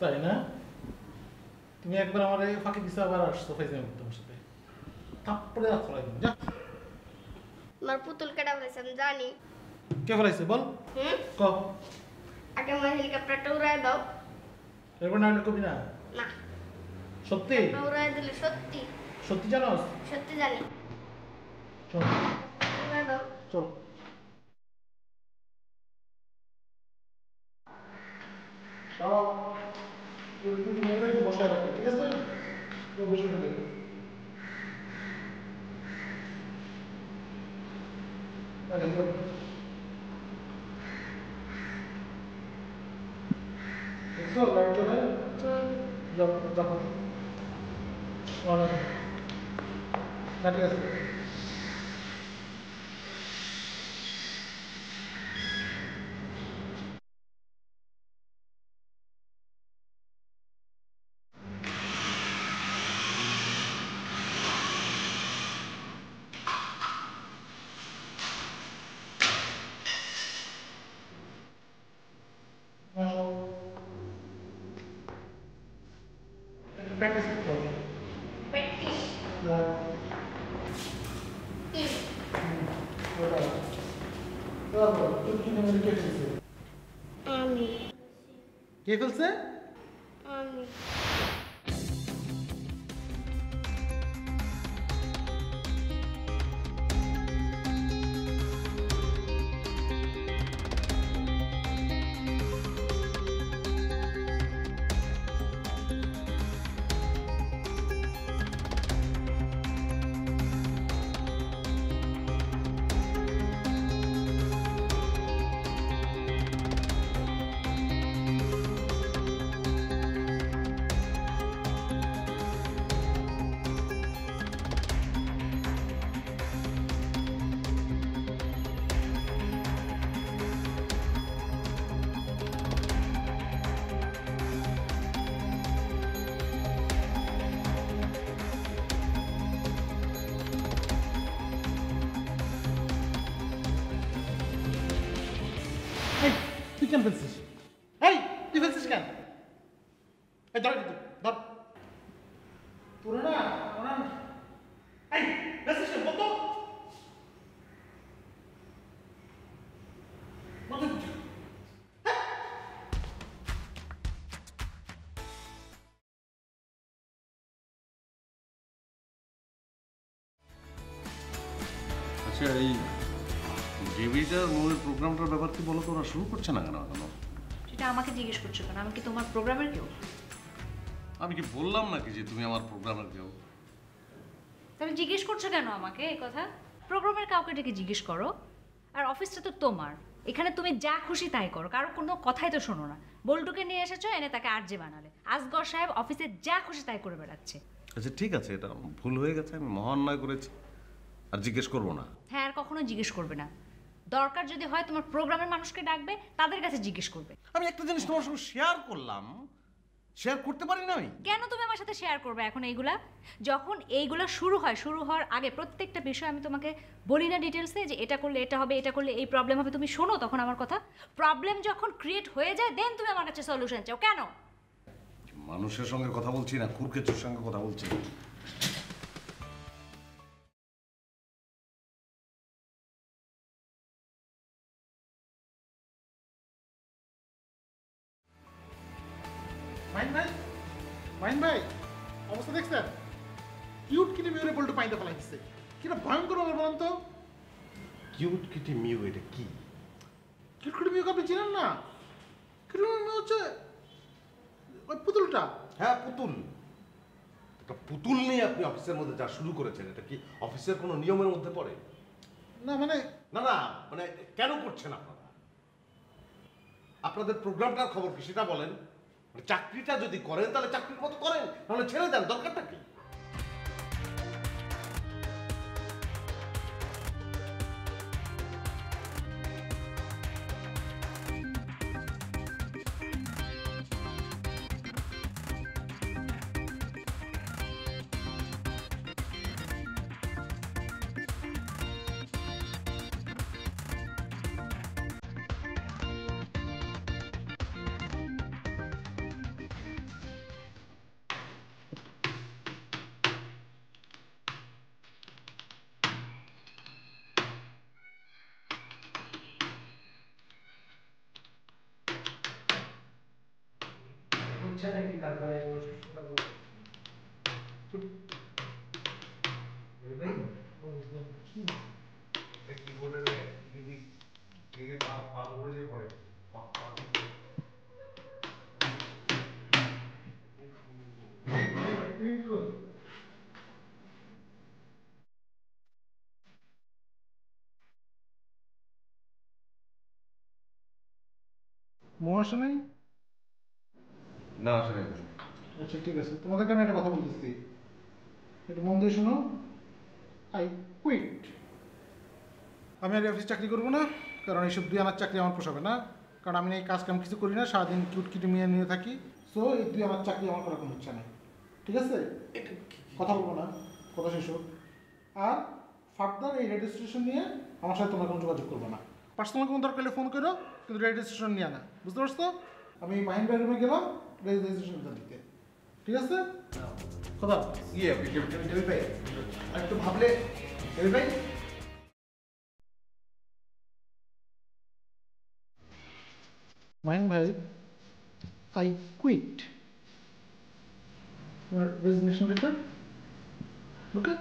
তাই না? তুমি একবার আমার ফাঁকি দিছো, আবার আসছো ফাইজলামি করতে আমার সাথে। থাপ্পড়ে রাখো একদম, যা। আমার পুতুল কেটে ফেলেছে আমি জানি। কে ফেলাইছে বল? ক। আগে আমার হেলিকপ্টারটা উড়ায় দাও। এরপর না হলে কবি না? না। সত্যি? উড়ায় দিলে সত্যি। সত্যি জানোস? সত্যি জানি। চল উড়ায় দাও। চল। বসায় রাখো, ঠিক আছে? বসে ফেলে দেখছো লাইট জ্বলে? দেখো না, ঠিক আছে। প্র্যাকটিস করতে হবে। প্র্যাকটিস। কি? আমি। কে ফেলছে? আমি। এই তুই কেন ফেলছিস? এই তুই ফেলছিস কেন? এই ধর কিন্তু, ধর। তোরা না ওরা এই ফেলছিস কেন বল তো? বল তো। আচ্ছা, এই ডেভিডার মূল প্রোগ্রামটার ব্যাপার কি বলো তো, ওরা শুরু করছে না কেন এখনো? সেটা আমাকে জিজ্ঞেস করছো কেন? আমি কি তোমার প্রোগ্রামের কেউ? আমি কি বললাম নাকি যে তুমি আমার প্রোগ্রামের কেউ? তাহলে জিজ্ঞেস করছো কেন আমাকে এই কথা? প্রোগ্রামের কাউকে ডেকে জিজ্ঞেস করো। আর অফিসটা তো তোমার, এখানে তুমি যা খুশি তাই করো, কারো কোনো কথাই তো শোনো না। বল্টুকে নিয়ে এসেছো, এনে তাকে আরজে বানালে। আসগর সাহেব অফিসে যা খুশি তাই করে বেড়াচ্ছে। আচ্ছা ঠিক আছে, এটা ভুল হয়ে গেছে, আমি মহান্যায় করেছি, আর জিজ্ঞেস করবো না। হ্যাঁ, আর কখনো জিজ্ঞেস করবে না। দরকার যদি হয় তোমার প্রোগ্রামের মানুষকে ডাকবে, তাদের কাছে জিজ্ঞেস করবে। আমি একটা জিনিস তোমার সঙ্গে শেয়ার করলাম, শেয়ার করতে পারি না আমি? কেন তুমি আমার সাথে শেয়ার করবে এখন এইগুলা? যখন এইগুলা শুরু হয়, শুরু হওয়ার আগে প্রত্যেকটা বিষয় আমি তোমাকে বলি না ডিটেলসে যে এটা করলে এটা হবে, এটা করলে এই প্রবলেম হবে, তুমি শোনো তখন আমার কথা। প্রবলেম যখন ক্রিয়েট হয়ে যায় দেন তুমি আমার কাছে সলিউশন চাও কেন? মানুষের সঙ্গে কথা বলছি না, কুরকেচুর সঙ্গে কথা বলছি। মাইন ভাই, মাইন ভাই, অবস্থা দেখছেন? কিউট কিনে মেরে বল্টু পাইতে ফেলাই দিচ্ছে। কিটা ভয়ঙ্কর ব্যাপার বলেন তো? কিউট কিটি মিউ এটা কি? কিউট কিনে মেয়ে আপনি চিনেন না? কিউট মেয়ে হচ্ছে ওই পুতুলটা। হ্যাঁ, পুতুল। একটা পুতুল নিয়ে আপনি অফিসের মধ্যে যা শুরু করেছেন, এটা কি অফিসের কোনো নিয়মের মধ্যে পড়ে? না মানে না না, মানে কেন করছেন আপনারা? আপনাদের প্রোগ্রামটার খবর কি সেটা বলেন। মানে চাকরিটা যদি করেন তাহলে চাকরির মতো করেন, নাহলে ছেড়ে দেন, দরকারটা কি? মোহ আসে নাই? না আসলে আচ্ছা ঠিক আছে, তোমাদেরকে আমি একটা কথা বলতেছি, একটু মন দিয়ে শোনো। I quit. আমি আর অফিস চাকরি করবো না, কারণ এইসব 2 আনার চাকরি আমার পোষাবে না। কারণ আমি এই কাজ কাম কিছু করি না, সারাদিন কিটকিটি মেয়ে নিয়ে থাকি। সো এই 2 আনার চাকরি আমার করা কোনো ইচ্ছা নেই, ঠিক আছে? কথা বলবো না, কথা শেষ হোক। আর ফার্দার এই রেজিস্ট্রেশন নিয়ে আমার সাথে তোমার কোনো যোগাযোগ করবো না। পার্সোনাল কোনো দরকার হলে ফোন করো, কিন্তু রেজিস্ট্রেশন নিয়ে না, বুঝতে পারছো? আমি মাহিন ভাইয়ের রুমে গেলাম রেজিস্ট্রেশনটা দিতে, ঠিক আছে? কথা ইয়ে আপনি টেবিল ভাই আর একটু ভাবলে, টেবিল ভাই মাহিন ভাই, I quit your resignation letter. Okay?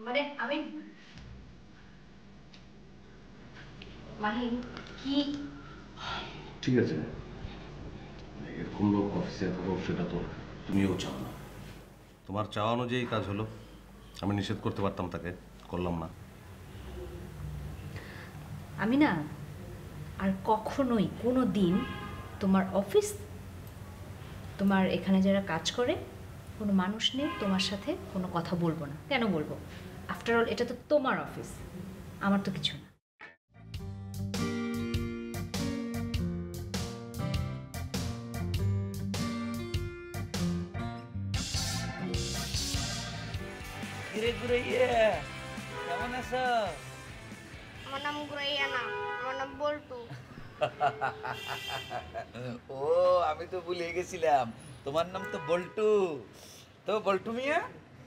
মানে আমি মাহিন কি ঠিক আছে, এরকম লোক অফিসে থাকুক সেটা তো তুমিও চাও না। তোমার চাওয়া অনুযায়ী কাজ হলো, আমি নিষেধ করতে পারতাম, তাকে করলাম না। আমি না আর কখনোই কোনো দিন তোমার অফিস, তোমার এখানে যারা কাজ করে কোনো মানুষ নেই, তোমার সাথে কোনো কথা বলবো না। কেন বলবো? আফটার অল এটা তো তোমার অফিস, আমার তো কিছু না। ঘুরে ঘুরে কেমন আছো? আমার নাম গুরাইয়া না, আমার নাম বল্টু। ও আমি তো ভুলে গেছিলাম, তোমার নাম তো বল্টু। তো বল্টু মিয়া,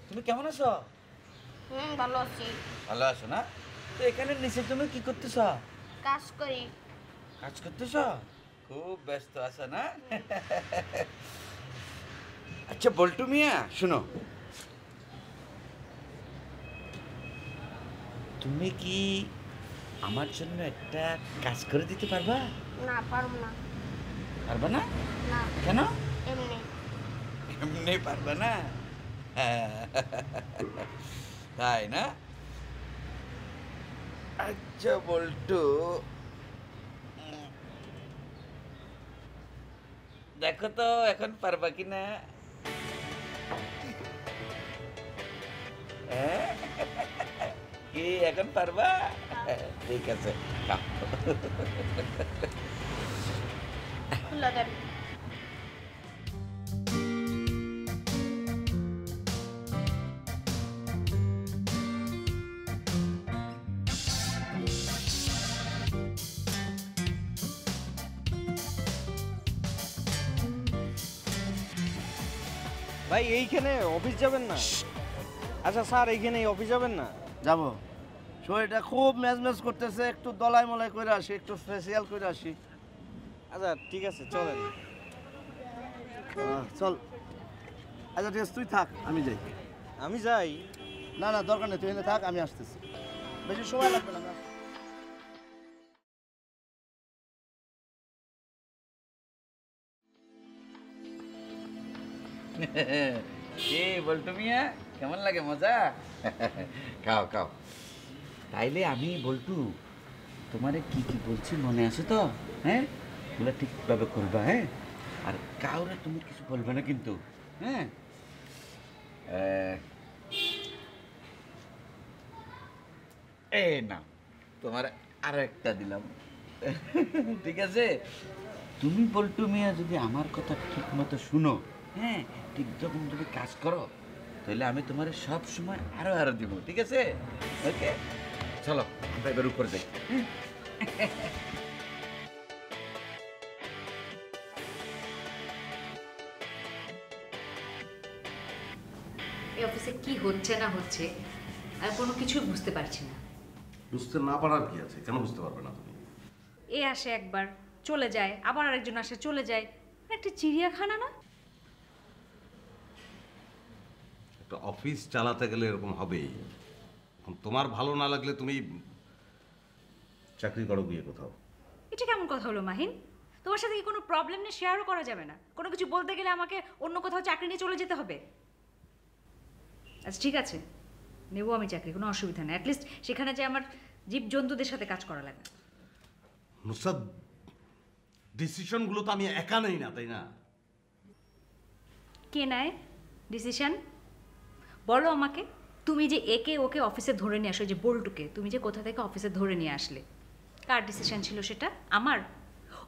তুমি কেমন আছো? ভালো আছি। ভালো আছো না? তো এখানে নিচে তুমি কি করতেছ? কাজ করি। কাজ করতেছ? খুব ব্যস্ত আছো না? আচ্ছা বল্টু মিয়া শোনো, তুমি কি আমার জন্য একটা কাজ করে দিতে পারবা? না, পারব না। পারবা না? না, কেন? এমনি। এমনি পারবা না? তাই না? আচ্ছা বল্টু, দেখো তো এখন পারবা কি না? কি এখন পারবা? ঠিক আছে, খাও। খুলে দেন। ভাই এইখানে অফিস যাবেন না? আচ্ছা স্যার এইখানে অফিস যাবেন না? যাব, শরীরটা খুব ম্যাজম্যাজ করতেছে, একটু দলাই মলাই করে আসি, একটু ফেসিয়াল করে আসি। আচ্ছা ঠিক আছে চলেন। চল। আচ্ছা ঠিক আছে, তুই থাক, আমি যাই। আমি যাই? না না দরকার নেই, তুই এখানে থাক, আমি আসতেছি, বেশি সময় লাগবে না। এ বল্টু মিয়া, কেমন লাগে? মজা? খাও খাও। তাইলে আমি বল্টু তোমারে কি কি বলছি মনে আছে তো? হ্যাঁ, ওগুলো ঠিকভাবে করবা। হ্যাঁ, আর কাউরে তুমি কিছু বলবে না কিন্তু। হ্যাঁ, এই না, তোমার আরো একটা দিলাম। ঠিক আছে? তুমি বল্টু মিয়া যদি আমার কথা ঠিক মতো শুনো, হ্যাঁ, ঠিক যখন যদি কাজ করো, তাহলে আমি তোমার সব সময় আরো আরো দিব। ঠিক আছে? ওকে, চলো আমরা এবার উপরে যাই। এই অফিসে কি হচ্ছে না হচ্ছে আর কোনো কিছুই বুঝতে পারছি না। বুঝতে না পারার কি আছে? কেন বুঝতে পারবে না তুমি? এ আসে একবার চলে যায়, আবার আরেকজন আসে চলে যায়, একটা চিড়িয়াখানা না? একটা অফিস চালাতে গেলে এরকম হবেই। এখন তোমার ভালো না লাগলে তুমি চাকরি করো গিয়ে কোথাও। এটা কেমন কথা হলো মাহিন? তোমার সাথে কি কোনো প্রবলেম নিয়ে শেয়ারও করা যাবে না? কোনো কিছু বলতে গেলে আমাকে অন্য কোথাও চাকরি নিয়ে চলে যেতে হবে? আচ্ছা ঠিক আছে, নেবো আমি চাকরি, কোনো অসুবিধা নেই। অ্যাটলিস্ট সেখানে যে আমার জীবজন্তুদের সাথে কাজ করা লাগে। নুসরাত, ডিসিশনগুলো তো আমি একা নেই না, তাই না? কে নেয় ডিসিশন? বলো আমাকে। তুমি যে একে ওকে অফিসে ধরে নিয়ে আসো, যে বল্টুকে তুমি যে কোথা থেকে অফিসে ধরে নিয়ে আসলে, কার ডিসিশন ছিল সেটা? আমার।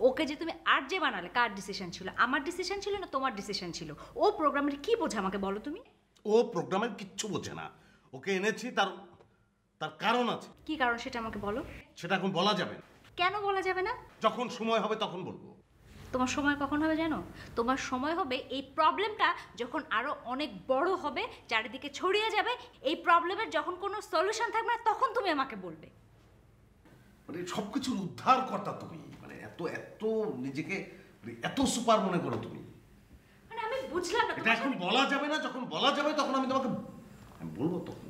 ওকে যে তুমি আর যে বানালে, কার ডিসিশন ছিল? আমার ডিসিশন ছিল না তোমার ডিসিশন ছিল? ও প্রোগ্রামের কি বোঝে আমাকে বলো তুমি? ও প্রোগ্রামের কিচ্ছু বোঝে না। ওকে এনেছি তার তার কারণ আছে। কি কারণ সেটা আমাকে বলো। সেটা এখন বলা যাবে না। কেন বলা যাবে না? যখন সময় হবে তখন বলবো। তোমার সময় কখন হবে জানো? তোমার সময় হবে এই প্রবলেমটা যখন আরো অনেক বড় হবে, চারিদিকে ছড়িয়ে যাবে, এই প্রবলেমের যখন কোনো সলিউশন থাকবে না, তখন তুমি আমাকে বলবে। মানে সবকিছুর উদ্ধার কর্তা তুমি, মানে এত এত নিজেকে এত সুপার মনে করো তুমি। মানে আমি বুঝলাম না। এটা এখন বলা যাবে না, যখন বলা যাবে তখন আমি তোমাকে বলবো তখন।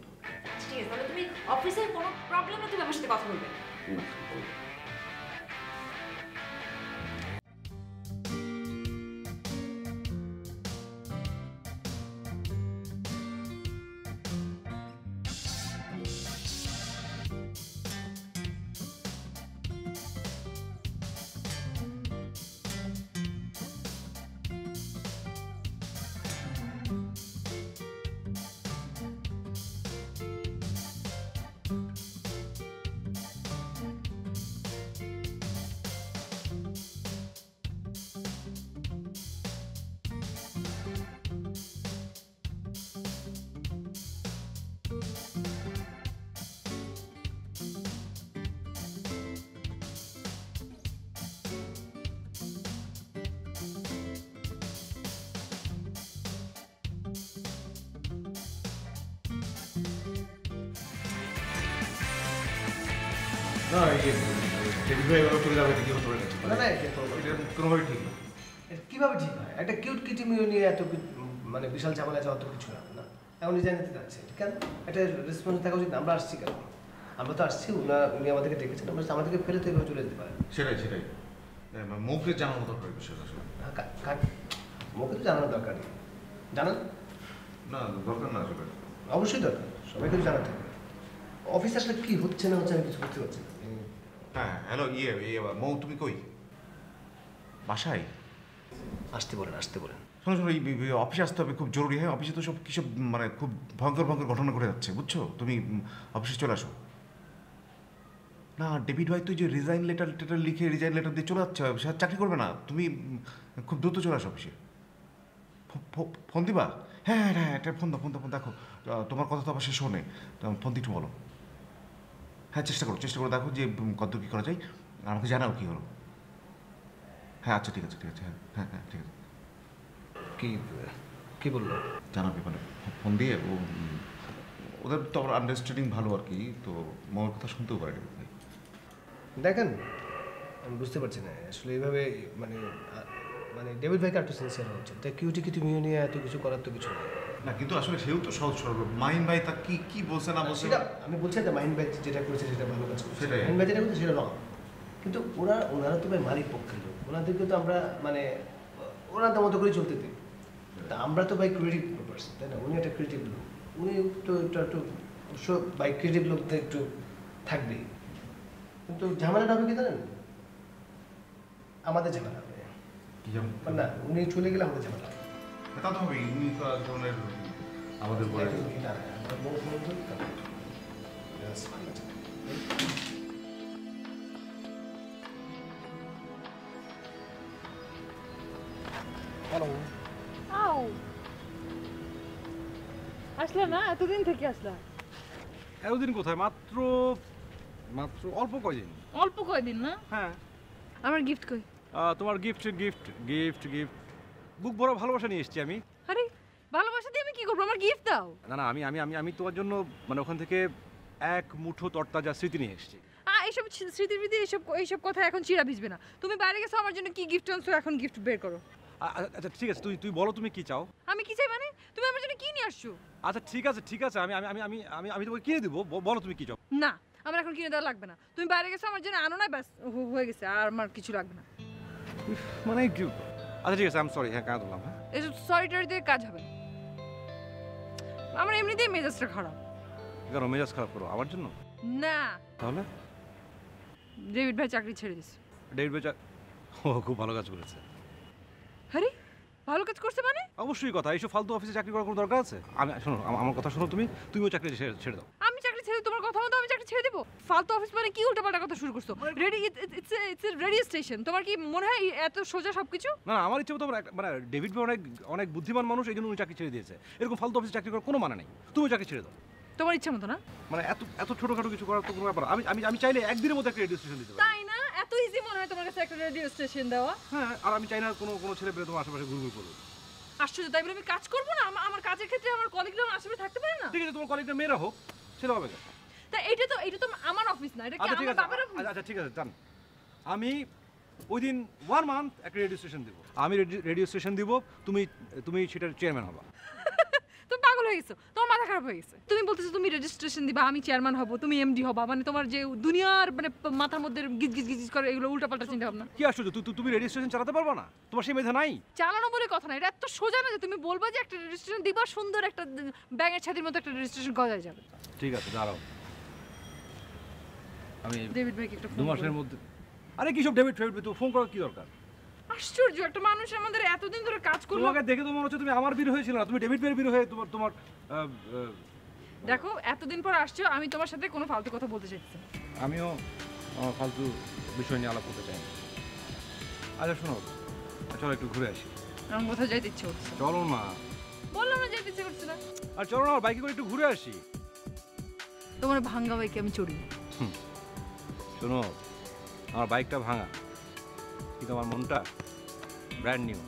ঠিক আছে, তাহলে তুমি অফিসের কোনো প্রবলেমে তুমি আমার সাথে কথা বলবে। না এই ডেলিভারি এভাবে চলে যাবে কি হতে পারে? না না এটা কোনোভাবে ঠিক না। এটা কিভাবে ঠিক হয়? একটা কিউট কিটি মিউ নিয়ে এত মানে বিশাল ঝামেলা যাওয়া তো কিছু না। এখন ডিজাইন নিতে যাচ্ছে, কেন? একটা রেসপন্স থাকা উচিত। আমরা আসছি কেন? আমরা তো আসছি, উনি আমাদেরকে ডেকেছেন, আমরা আমাদেরকে ফেলে তো এভাবে চলে যেতে পারে। সেটাই মুখে জানানো দরকার বিষয়টা আসলে। মুখে তো জানানো দরকার নেই। জানান না, দরকার না আসলে। অবশ্যই দরকার, সবাইকে তো জানাতে হবে। অফিসে আসলে কি হচ্ছে না হচ্ছে আমি কিছু বুঝতে পারছি না। হ্যাঁ হ্যালো, মৌ তুমি কই? বাসায়? আসতে বলেন, আসতে বলেন। শোনো শোনো, এই অফিসে আসতে হবে, খুব জরুরি। হ্যাঁ, অফিসে তো সব কিসব মানে খুব ভয়ঙ্কর ভয়ঙ্কর ঘটনা ঘটে যাচ্ছে, বুঝছো? তুমি অফিসে চলে আসো। না, ডেভিড ভাই তো যে রিজাইন লেটার লিখে রিজাইন লেটার দিয়ে চলে যাচ্ছে, সে আর চাকরি করবে না। তুমি খুব দ্রুত চলে আসো অফিসে। ফোন দিবা? হ্যাঁ হ্যাঁ হ্যাঁ, একটা ফোন দাও দেখো, তোমার কথা তো আবার শেষ হনে, ফোন দিয়ে একটু বলো। হ্যাঁ চেষ্টা করো দেখো যে কত কী করা যায়, আমাকে জানাও কী হলো। হ্যাঁ আচ্ছা ঠিক আছে হ্যাঁ ঠিক আছে। কি বললো? জানাবে মানে ফোন দিয়ে। ওদের তো আমার আন্ডারস্ট্যান্ডিং ভালো আর কি, তো মামার কথা শুনতেও পারে ভাই। দেখেন, আমি বুঝতে পারছি না আসলে এইভাবে মানে মানে ডেভিড ভাইকে একটু সিনসিয়ার হওয়া উচিত। তাই কিউটি নিয়ে এত কিছু করার তো কিছু নেই না, কিন্তু আসলে সেও তো সহজ সরল। মাহিন ভাই তা কি বলছে না বলছে, সেটা আমি বলছি যে মাহিন ভাই যেটা করেছে সেটা ভালো কাজ করেছে। সেটাই। মাহিন ভাই যেটা করেছে সেটা রং, কিন্তু ওনারা তো ভাই মালিক পক্ষের লোক, ওনাদেরকে তো আমরা মানে ওনাদের মতো করে চলতে দিই। তা আমরা তো ভাই ক্রিয়েটিভ পারসন, তাই না? উনি একটা ক্রিয়েটিভ লোক, উনি তো একটু অবশ্য ভাই ক্রিয়েটিভ লোকদের একটু থাকবেই, কিন্তু ঝামেলাটা হবে কি জানেন? আমাদের ঝামেলা হবে না, উনি চলে গেলে আমাদের ঝামেলা হবে। তা তো হবে, উনি তো এক ধরনের আমাদের বলে। না, আমার মন ধরি তাহলে That's fine. হ্যালো, আও আসলে না, এতদিন থেকে আসলা? এতদিন কোথায়, মাত্র অল্প কয়দিন। অল্প কয়দিন না? হ্যাঁ। আমার গিফট কই? তোমার গিফট বুক ভরা ভালোবাসা নিয়ে এসেছি আমি। আরে ভালোবাসা দিয়ে আমি কি করবো? আমার গিফট দাও। না আমি তোমার জন্য মানে ওখান থেকে এক মুঠো তরতাজা স্মৃতি নিয়ে এসেছি। এইসব স্মৃতিবিধি এইসব কথা এখন চিরা ভিজবে না। তুমি বাইরে গেছো আমার জন্য কি গিফট আনছো, এখন গিফট বের করো। আচ্ছা ঠিক আছে, তুই বলো তুমি কি চাও। আমি কি চাই মানে? তুমি আমার জন্য কি নিয়ে আসছো? আচ্ছা ঠিক আছে, আমি আমি আমি আমি আমি তোমাকে কিনে দিব, বলো তুমি কি চাও। না, আমার এখন কিনে দেওয়া লাগবে না। তুমি বাইরে গেছো আমার জন্য আনো না, ব্যাস হয়ে গেছে, আর আমার কিছু লাগবে না। মানে আচ্ছা ঠিক আছে, আমি সরি, হ্যাঁ কেন দিলাম। হ্যাঁ এসব সরি টরি দিয়ে কাজ হবে না। আমার এমনিতেই মেজাজটা খারাপ। কেন মেজাজ খারাপ করো আমার জন্য? না, তাহলে ডেভিড ভাই চাকরি ছেড়ে দিছে। ডেভিড ভাই ও খুব ভালো কাজ করেছে। আরে ভালো কাজ করছে মানে? অবশ্যই কথা, এইসব ফালতু অফিসে চাকরি করার কোনো দরকার আছে? আমি শোনো, আমার কথা শোনো, তুমিও চাকরি ছেড়ে দাও। আমি চাকরি ছেড়ে, তোমার কথা মতো আমি চাকরি ছেড়ে দেবো? ফালতু অফিস মানে কি উল্টাপাল্টা কথা শুরু করছো? It's a radio station. তোমার কি মনে হয় এত সোজা সবকিছু? না আমার ইচ্ছে মতো, মানে ডেভিড ভাই অনেক বুদ্ধিমান মানুষ, এই জন্য উনি চাকরি ছেড়ে দিয়েছে। এরকম ফালতু অফিসে চাকরি করার কোনো মানে নেই। তুমি চাকরি ছেড়ে দাও। তোমার ইচ্ছা মতো না? মানে এত ছোটখাটো কিছু করার তো কোনো ব্যাপার। আমি চাইলে একদিনের মধ্যে একটা রেডিও স্টেশন দিতে পারি। তাই না? এত ইজি মনে হয় তোমার কাছে একটা রেডিও স্টেশন দেওয়া? হ্যাঁ, আর আমি চাই না কোনো ছেলে পেলে তোমার আশেপাশে ঘুরঘুর করবে। আশ্চর্য, তাই বলে আমি কাজ করবো না? আমার কাজের ক্ষেত্রে আমার কলিগরা আমার আশেপাশে থাকতে পারে না? ঠিক আছে, তোমার কলিগটা মেয়েরা হোক, ছেলে হবে কেন? তা এটা তো আমার অফিস না, এটা কি আমার বাবার অফিস? আচ্ছা ঠিক আছে, জান, আমি ওই দিন 1 মান্থ একটা রেডিও স্টেশন দিব। আমি রেডিও স্টেশন দিব, তুমি সেটার চেয়ারম্যান হবা। তুমি পাগল হয়ে গেছো, তোমার মাথা খারাপ হয়ে গেছে। তুমি বলতেছো তুমি রেজিস্ট্রেশন দিবা, আমি চেয়ারম্যান হব, তুমি এমডি হবা, মানে তোমার যে দুনিয়ার মানে মাথার মধ্যে গিজ গিজ গিজ করে এগুলো উল্টাপাল্টা চিন্তা ভাবনা। কি আশ্চর্য, তুমি রেজিস্ট্রেশন চালাতে পারবা না? তোমার সেই মেধা নাই? চালানো বলে কথা না, এটা এত সোজা না যে তুমি বলবা যে একটা রেজিস্ট্রেশন দিবা, সুন্দর একটা ব্যাঙের ছাতির মতো একটা রেজিস্ট্রেশন গজায় যাবে। ঠিক আছে, দাঁড়াও, আমি ডেভিড ভাইকে একটা 2 মাসের মধ্যে। আরে কি সব ডেভিড তো ফোন করার কি দরকার? আশ্চর্য, একটা মানুষ আমাদের এতদিন ধরে কাজ করলো। তোমাকে দেখে তো মনে হচ্ছে তুমি আমার বিরোহী ছিল না, তুমি ডেভিড ভাইয়ের বিরোহী। তোমার দেখো, এতদিন পর আসছো, আমি তোমার সাথে কোনো ফালতু কথা বলতে চাইছি। আমিও আমার ফালতু বিষয় নিয়ে আলাপ করতে চাই না। আচ্ছা শোনো, চলো একটু ঘুরে আসি। আমার কোথাও যাইতে ইচ্ছে করছে। চলো না। বললাম না যাইতে ইচ্ছে করছে না। আর চলো না, আমার বাইকে করে একটু ঘুরে আসি। তোমার ভাঙ্গা বাইকে আমি চড়ি। শোনো, আমার বাইকটা ভাঙা, কিন্তু আমার মনটা ব্র্যান্ড নিউ।